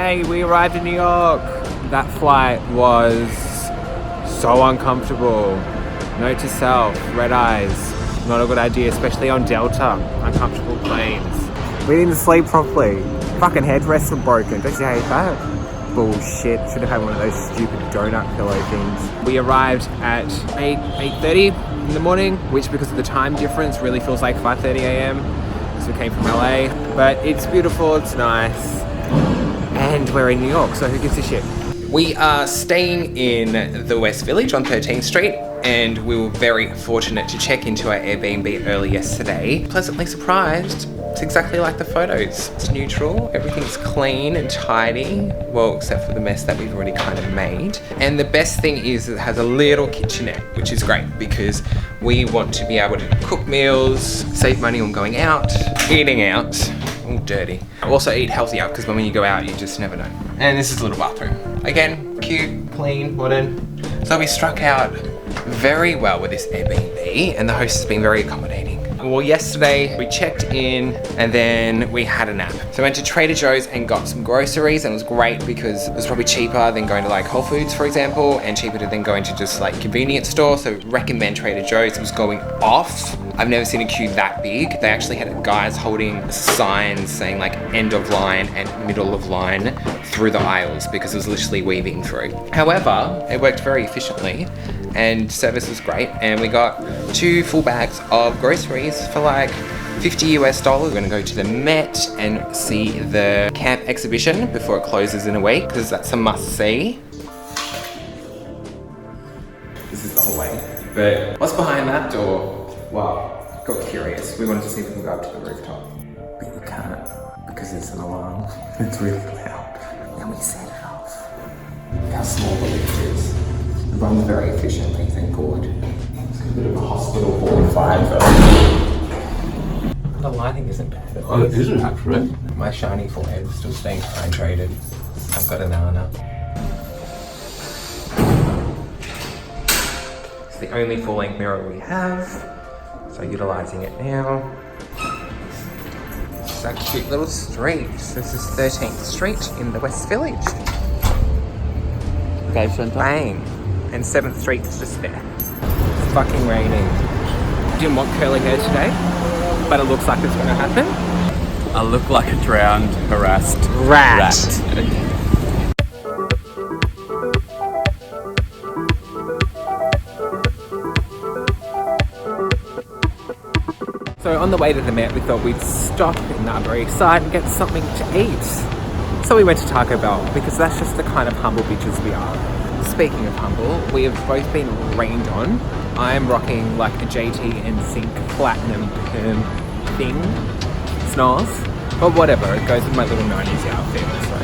Yay, we arrived in New York. That flight was so uncomfortable. Note to self, red eyes. Not a good idea, especially on Delta, uncomfortable planes. We didn't sleep properly. Fucking headrests were broken. Don't you hate that? Bullshit. Should have had one of those stupid donut pillow things. We arrived at 8:30 in the morning, which because of the time difference really feels like 5:30 a.m. because we came from LA. But it's beautiful, it's nice. And we're in New York, so who gives a shit? We are staying in the West Village on 13th Street, and we were very fortunate to check into our Airbnb early yesterday. Pleasantly surprised. It's exactly like the photos. It's neutral, everything's clean and tidy. Well, except for the mess that we've already kind of made. And the best thing is it has a little kitchenette, which is great because we want to be able to cook meals, save money on going out, eating out. All dirty. Also eat healthier because when you go out, you just never know. And this is a little bathroom. Again, cute, clean, modern. So we struck out very well with this Airbnb, and the host has been very accommodating. Well, yesterday we checked in and then we had a nap. So I went to Trader Joe's and got some groceries, and it was great because it was probably cheaper than going to like Whole Foods, for example, and cheaper than going to just like convenience store. So recommend Trader Joe's. It was going off. I've never seen a queue that big. They actually had guys holding signs saying like end of line and middle of line through the aisles because it was literally weaving through. However, it worked very efficiently and service was great, and we got 2 full bags of groceries for like $50 US. We're gonna go to the Met and see the camp exhibition before it closes in a week because that's a must see. This is the hallway. But what's behind that door? Well, got curious. We wanted to see if we can go up to the rooftop. But we can't because there's an alarm. It's really loud. And we set it off. Look how small the lift is. It runs very efficiently, thank God. It's a bit of a hospital 45 though. The lighting isn't bad. Oh, it isn't actually. My shiny forehead is still staying hydrated. I've got an Nana. It's the only full-length mirror we have, so utilising it now. It's a cute little street. This is 13th Street in the West Village. Okay, centre. Bang. And 7th Street is just there. It's fucking raining. Didn't want curly hair today, but it looks like it's gonna happen. I look like a drowned, harassed rat. So on the way to the Met, we thought we'd stop in the Upper East Side and get something to eat. So we went to Taco Bell because that's just the kind of humble bitches we are. Speaking of humble, we have both been rained on. I'm rocking like a JT and Sync Platinum Perm thing. Snarls. But whatever, it goes with my little 90s outfit, so.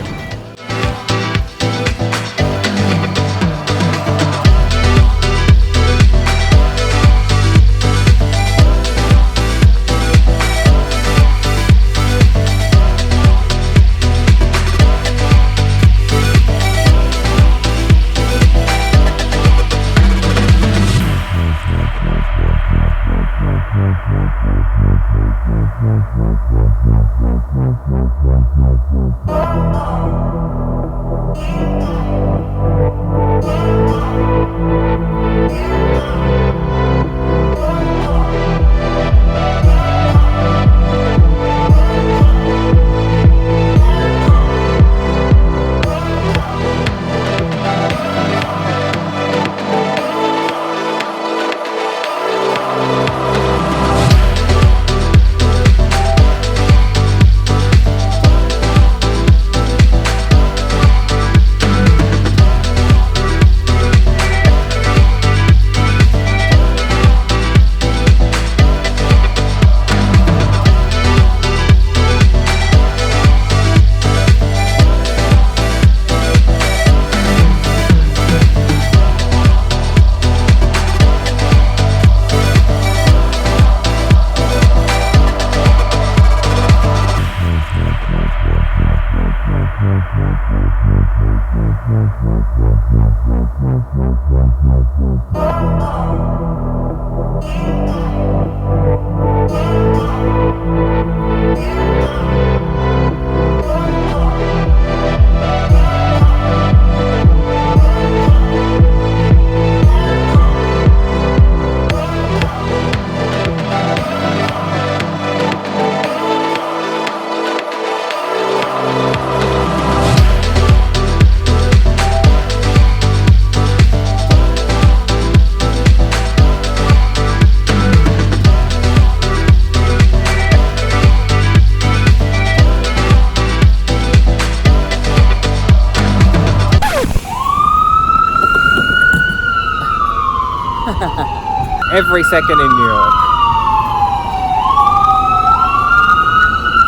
Every second in New York.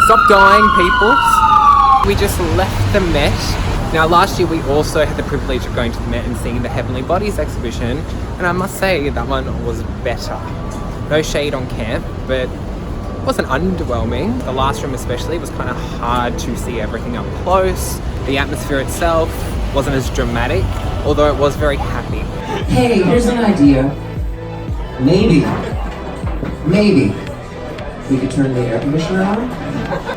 Stop dying, peoples. We just left the Met. Now last year we also had the privilege of going to the Met and seeing the Heavenly Bodies exhibition, and I must say that one was better. No shade on camp, but it wasn't underwhelming. The last room especially was kind of hard to see everything up close. The atmosphere itself wasn't as dramatic, although it was very happy. Hey, here's an idea. Maybe we could turn the air conditioner on.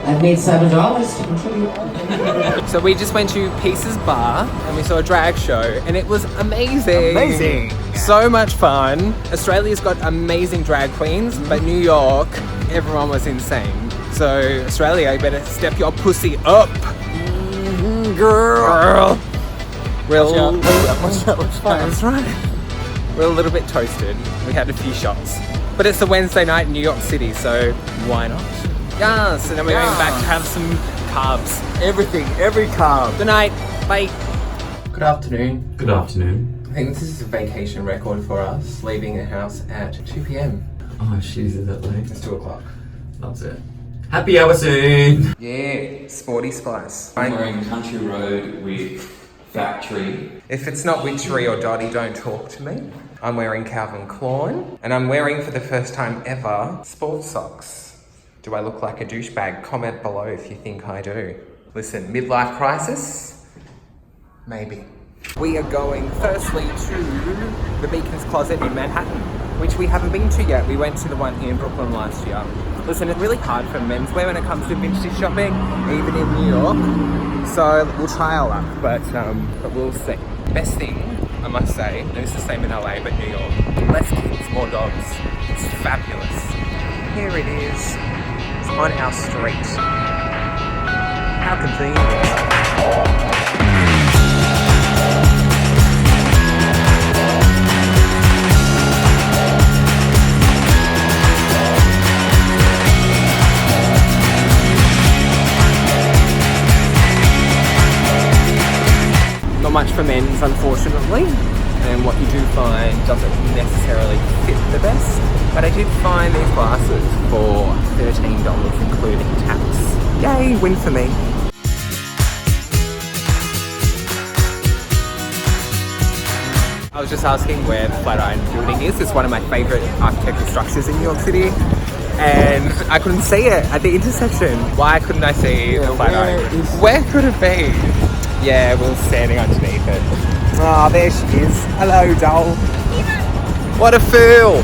I've made $7 to contribute. So we just went to Pieces Bar and we saw a drag show, and it was amazing. Amazing. So much fun. Australia's got amazing drag queens, but New York, everyone was insane. So Australia, you better step your pussy up. Girl. That's right. We're a little bit toasted. We had a few shots. But it's a Wednesday night in New York City, so why not? Yes, and then we're going back to have some carbs. Everything, every carb. Good night. Bye. Good afternoon. Good afternoon. I think this is a vacation record for us, leaving the house at 2 p.m. Oh, she's is it late? It's 2 o'clock. That's it. Happy hour soon! Yeah, sporty spice. I'm wearing Country Road with Factory. If it's not Witchery or Dottie, don't talk to me. I'm wearing Calvin Klein, and I'm wearing for the first time ever sports socks. Do I look like a douchebag? Comment below if you think I do. Listen, midlife crisis? Maybe. We are going firstly to the Beacon's Closet in Manhattan, which we haven't been to yet. We went to the one here in Brooklyn last year. Listen, it's really hard for menswear when it comes to vintage shopping, even in New York. So we'll try our luck, but we'll see. Best thing, I must say, and it's the same in LA, but New York, less kids, more dogs. It's fabulous. Here it is. It's on our street. How convenient. Not much for men's, unfortunately, and what you do find doesn't necessarily fit the best, but I did find these glasses for $13 including tax. Yay, win for me. I was just asking where the Flatiron Building is. It's one of my favourite architectural structures in New York City, and I couldn't see it at the intersection. Why couldn't I see the Flatiron? Where could it be? Yeah, we were standing underneath it. Oh, there she is. Hello, doll. What a fool!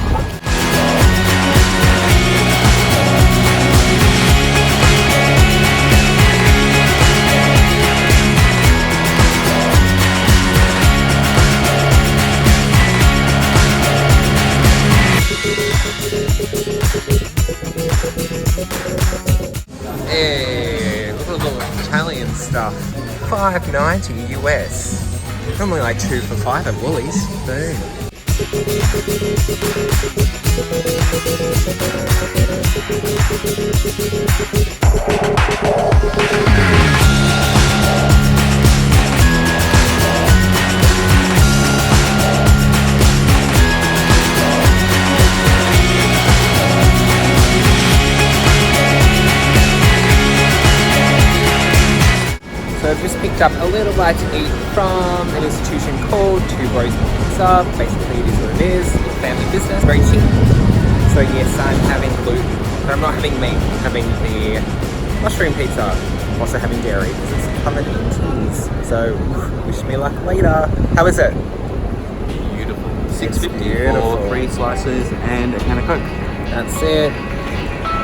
Hey, look at all the Italian stuff. $5.90 US. Normally like 2 for $5 at Woolies. Boom. So I've just picked up a little bite to eat from an institution called Two Bros Pizza. Basically it is what it is. It's a family business, very cheap. So yes, I'm having gluten, but I'm not having meat. I'm having the mushroom pizza. I'm also having dairy because it's covered in cheese. So wish me luck later. How is it? Beautiful. $6.50 for 3 slices and a can of Coke. That's it.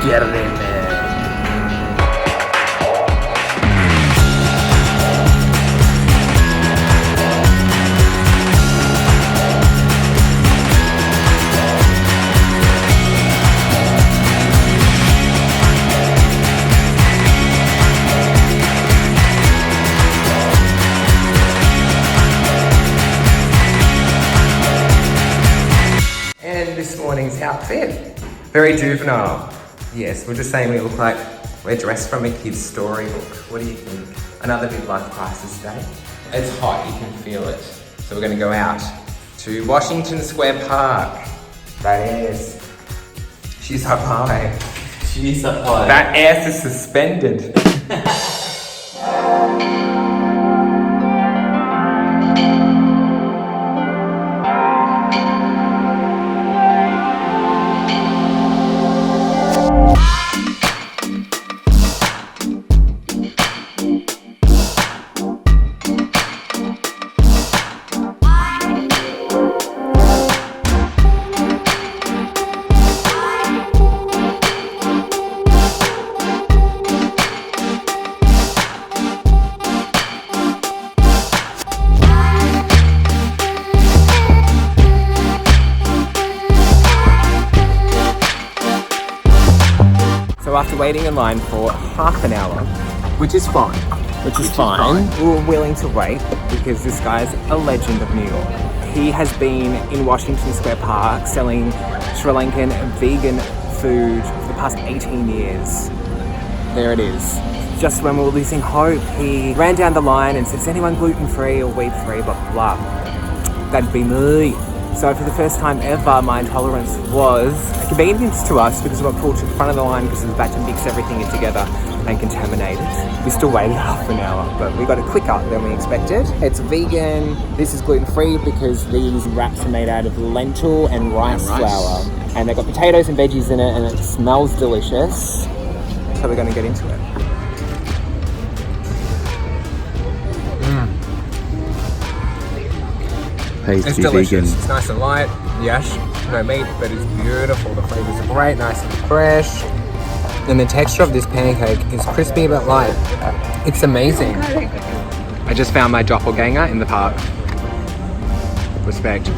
Get it in there. This morning's outfit, very juvenile. Yes, we're just saying we look like we're dressed from a kid's storybook. What do you think? Another midlife crisis day. It's hot, you can feel it. So we're going to go out to Washington Square Park. That ass. She's up high. She's up high. That ass is suspended. So after waiting in line for half an hour, which is fine, we were willing to wait because this guy's a legend of New York. He has been in Washington Square Park selling Sri Lankan vegan food for the past 18 years. There it is. Just when we were losing hope, he ran down the line and said, "Is anyone gluten-free or wheat-free, blah, blah, blah." That'd be me. So for the first time ever, my intolerance was a convenience to us because we got pulled to the front of the line because we were about to mix everything in together and contaminate it. We still waited half an hour, but we got it quicker than we expected. It's vegan. This is gluten-free because these wraps are made out of lentil and rice flour. And they've got potatoes and veggies in it and it smells delicious. So we're gonna get into it. It's delicious. Vegan. It's nice and light. Yes, no meat, but it's beautiful. The flavors are great, nice and fresh. And the texture of this pancake is crispy but light. It's amazing. I just found my doppelganger in the park. Respect.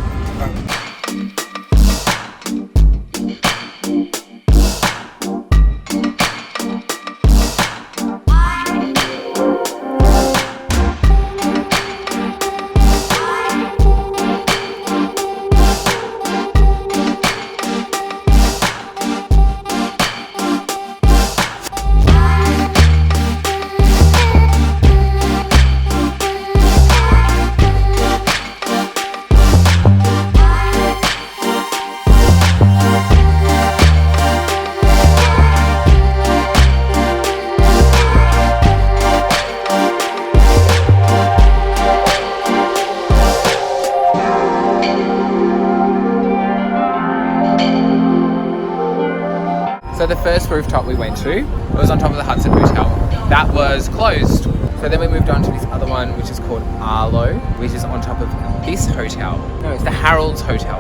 So the first rooftop we went to was on top of the Hudson Hotel. That was closed. So then we moved on to this other one, which is called Arlo, which is on top of this hotel. No, it's the Harold's Hotel.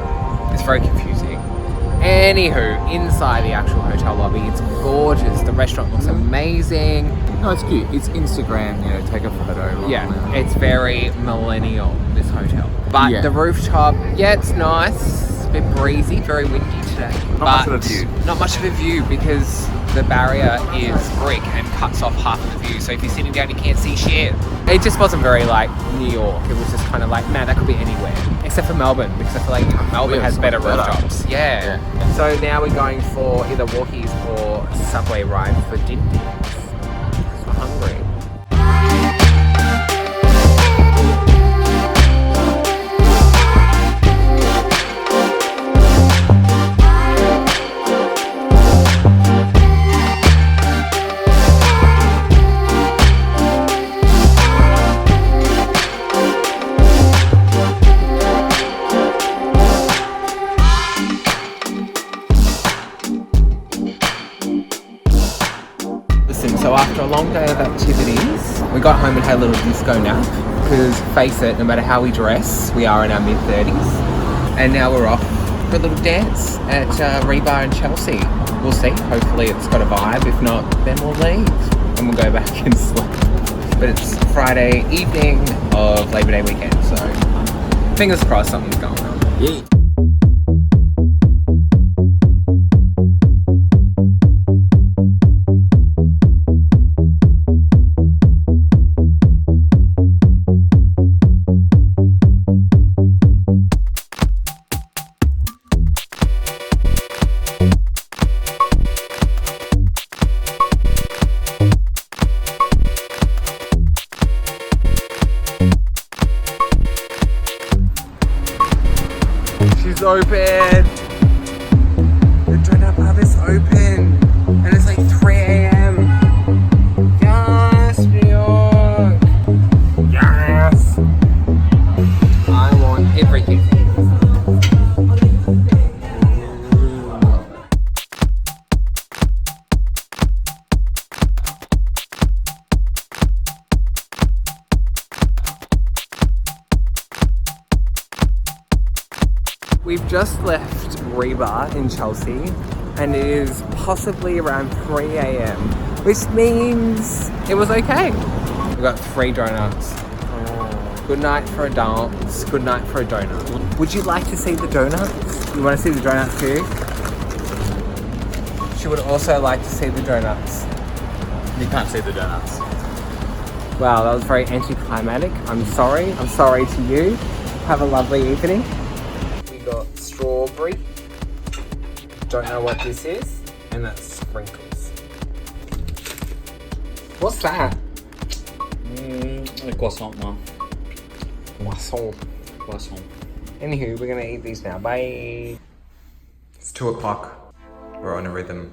It's very confusing. Anywho, inside the actual hotel lobby, it's gorgeous. The restaurant looks amazing. No, it's cute. It's Instagram, you know, take a photo. Yeah, it's very millennial, this hotel. But the rooftop, yeah, it's nice. A bit breezy, very windy today. Not much of a view. Not much of a view because the barrier is brick and cuts off half of the view. So if you're sitting down, you can't see shit. It just wasn't very like New York. It was just kind of like, man, that could be anywhere. Except for Melbourne, because I feel like Melbourne has better rooftops. Yeah. So now we're going for either walkies or subway ride for dinner. We're hungry. So after a long day of activities, we got home and had a little disco nap because face it, no matter how we dress, we are in our mid-30s. And now we're off for a little dance at Rebar in Chelsea. We'll see, hopefully it's got a vibe. If not, then we'll leave and we'll go back and sleep. But it's Friday evening of Labor Day weekend, so fingers crossed something's going on. Yeah. She's open. We've just left Reba in Chelsea and it is possibly around 3 a.m, which means it was okay. We've got 3 donuts. Good night for a dance, good night for a donut. Would you like to see the donuts? You want to see the donuts too? She would also like to see the donuts. You can't see the donuts. Wow, that was very anticlimactic. I'm sorry to you. Have a lovely evening. We got strawberry. Don't know what this is. And that's sprinkles. What's that? A croissant one. Croissant. Croissant. Anywho, we're gonna eat these now. Bye. It's 2 o'clock. We're on a rhythm.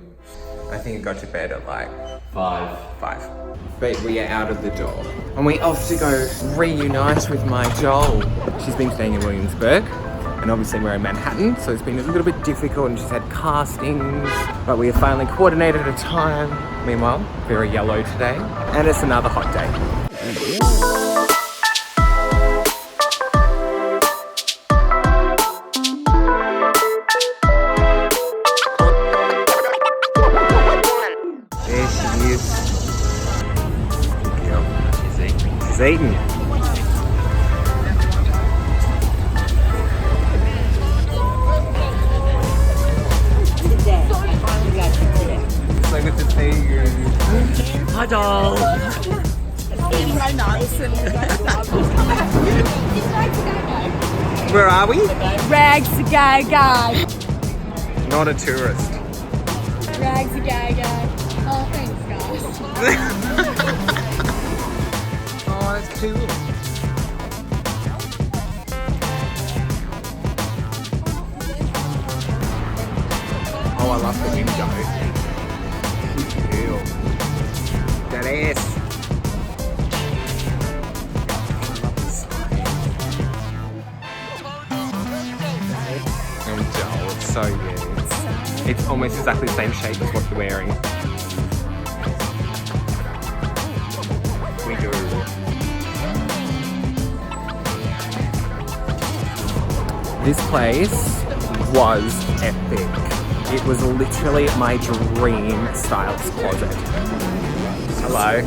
I think I got to bed at like 5. 5. But we are out of the door. And we off to go reunite with my Joel. She's been staying in Williamsburg. And obviously we're in Manhattan, so it's been a little bit difficult and she's had castings. But we have finally coordinated a time. Meanwhile, very yellow today. And it's another hot day. There she is. She's eating. So good to see you. Hi, doll. Eating my nuts and Where are we? rags to go go. Not a tourist. Rags to go go. Oh, thanks guys. Oh, that's cool. Oh, I love the window. Cool. That ass. It's so good. It's almost exactly the same shape as what you're wearing. We do. This place was epic. It was literally my dream Stylist closet. Hello.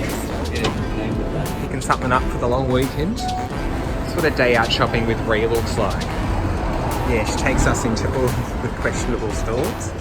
Picking something up for the long weekend. That's what a day out shopping with Ree looks like. Yeah, she takes us into all the questionable stores.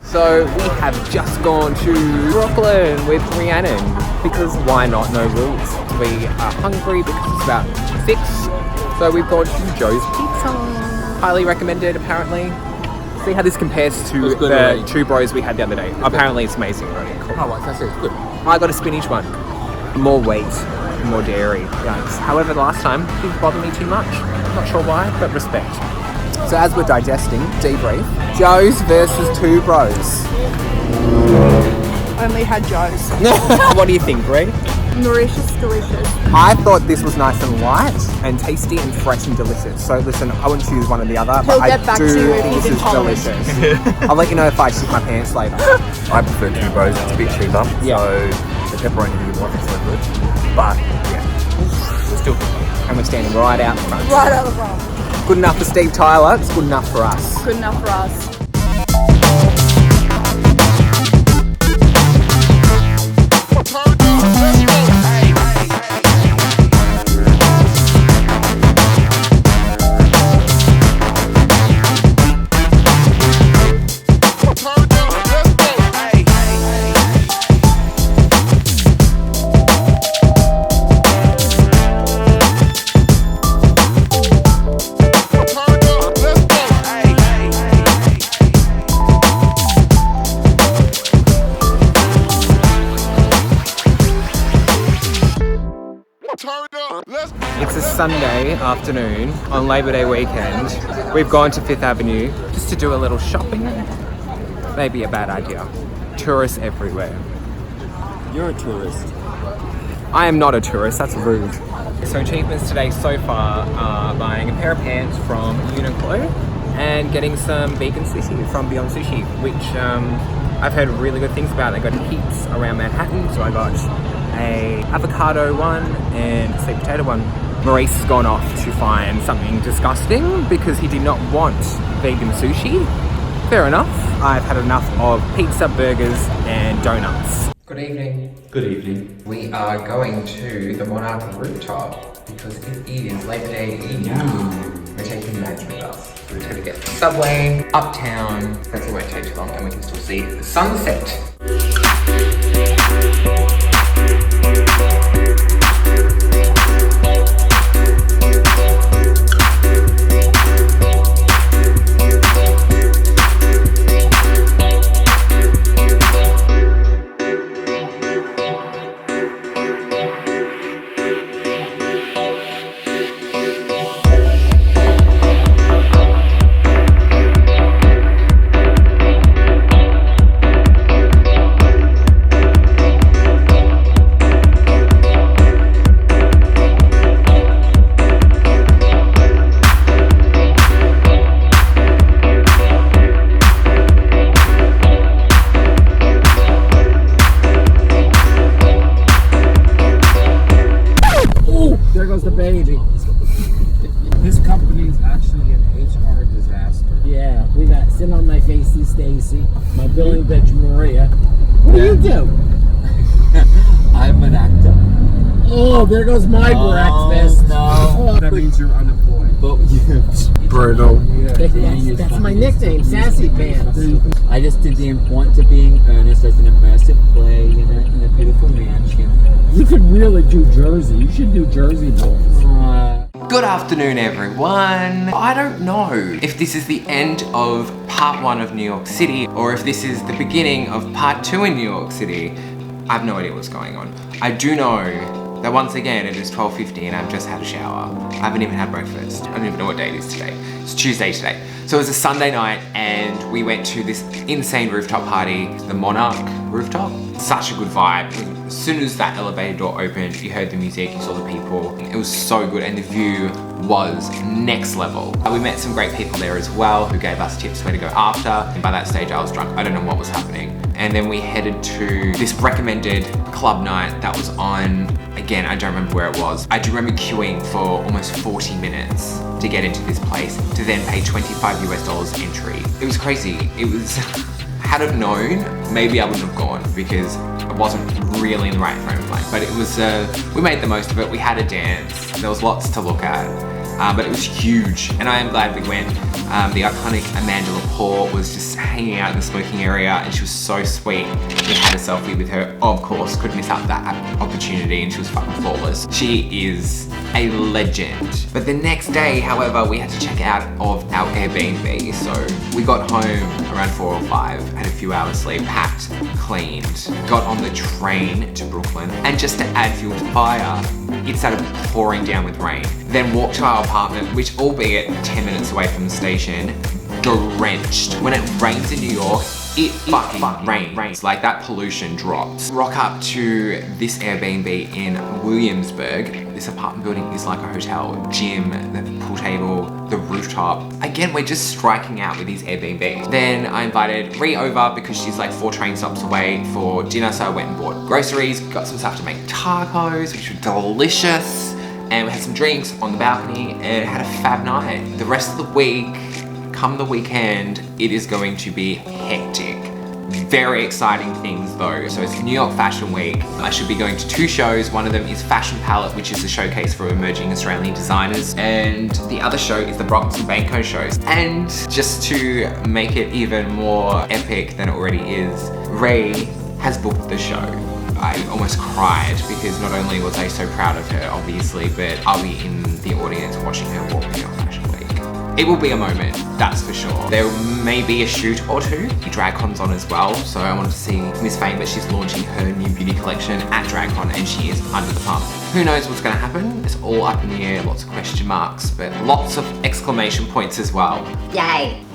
So we have just gone to Brooklyn with Rhiannon because why not? No rules. We are hungry because it's about 6, so we've gone to Joe's Pizza. Highly recommended, apparently. See how this compares to good the already. 2 bros we had the other day. Apparently it's amazing already. Cool. Oh, right, that's it. It's good. I got a spinach one. More weight, more dairy. Yikes. However, the last time it didn't bother me too much. Not sure why, but respect. So as we're digesting, debrief. Joe's versus 2 bros. Only had Joe's. What do you think, Greg? Nourishes, delicious. I thought this was nice and light and tasty and fresh and delicious. So listen, I wouldn't choose one or the other, He'll but get I back do to you if think he's this is intolerant. delicious. I'll let you know if I shit my pants later. I prefer 2 bros, it's a bit cheaper, Yeah. so the pepperoni here wasn't so good. But yeah, still good. And we're standing right out front. Right out the front. Good enough for Steve Tyler, it's good enough for us. Good enough for us. Sunday afternoon on Labor Day weekend. We've gone to Fifth Avenue just to do a little shopping. Maybe a bad idea. Tourists everywhere. You're a tourist. I am not a tourist, that's rude. So achievements today so far are buying a pair of pants from Uniqlo and getting some vegan sushi from Beyond Sushi, which I've heard really good things about. They got heaps around Manhattan, so I got a avocado one and a sweet potato one. Maurice has gone off to find something disgusting because he did not want vegan sushi. Fair enough. I've had enough of pizza, burgers and donuts. Good evening. Good evening. We are going to the Monarch rooftop because it is Labor Day evening. Yeah. We're taking Madge with us. We're just gonna get the subway uptown. Hopefully it won't take too long and we can still see the sunset. There goes the baby. This company is actually an HR disaster. Yeah, we got sitting on my face is Stacy, my billing bitch Maria. What do you do? I'm an actor. Oh, there goes my breakfast. No. That means you're unemployed. But Brutal. That's my nickname, Sassy Pants. I just did the importance of being earnest as an immersive play in a beautiful mansion. You could really do Jersey. You should do Jersey Boys. Good afternoon, everyone. I don't know if this is the end of part 1 of New York City or if this is the beginning of part 2 in New York City. I have no idea what's going on. I do know that once again it is 12:50 and I've just had a shower. I haven't even had breakfast. I don't even know what day it is today. It's Tuesday today. So it was a Sunday night and we went to this insane rooftop party, the Monarch rooftop. Such a good vibe. As soon as that elevator door opened, you heard the music, you saw the people. It was so good and the view was next level. We met some great people there as well who gave us tips where to go after. And by that stage I was drunk. I don't know what was happening. And then we headed to this recommended club night that was on, again, I don't remember where it was. I do remember queuing for almost 40 minutes to get into this place to then pay $25 US entry. It was crazy. It was, had I known, maybe I wouldn't have gone because I wasn't really in the right frame of mind. But it was, we made the most of it. We had a dance. There was lots to look at. But it was huge, and I am glad we went. The iconic Amanda Lepore was just hanging out in the smoking area, and she was so sweet. We had a selfie with her, of course, couldn't miss out that opportunity, and she was fucking flawless. She is a legend. But the next day, however, we had to check out of our Airbnb, so we got home around 4 or 5, had a few hours sleep, packed, cleaned, got on the train to Brooklyn, and just to add fuel to fire, it started pouring down with rain. Then walked to our apartment, which albeit 10 minutes away from the station, drenched. When it rains in New York, it fucking rains. Like that pollution drops. Rock up to this Airbnb in Williamsburg. This apartment building is like a hotel, gym, the pool table, the rooftop. Again, we're just striking out with these Airbnbs. Then I invited Ree over because she's like 4 train stops away for dinner. So I went and bought groceries, got some stuff to make tacos, which were delicious. And we had some drinks on the balcony and had a fab night. The rest of the week, come the weekend, it is going to be hectic. Very exciting things though. So it's New York Fashion Week. I should be going to 2 shows. One of them is Fashion Palette, which is a showcase for emerging Australian designers. And the other show is the Bronx and Banco shows. And just to make it even more epic than it already is, Ray has booked the show. I almost cried because not only was I so proud of her, obviously, but I'll be in the audience watching her walk New York Fashion Week. It will be a moment, that's for sure. There may be a shoot or two. DragCon's on as well, so I want to see Miss Fame, but she's launching her new beauty collection at DragCon and she is under the pump. Who knows what's going to happen? It's all up in the air, lots of question marks, but lots of exclamation points as well. Yay.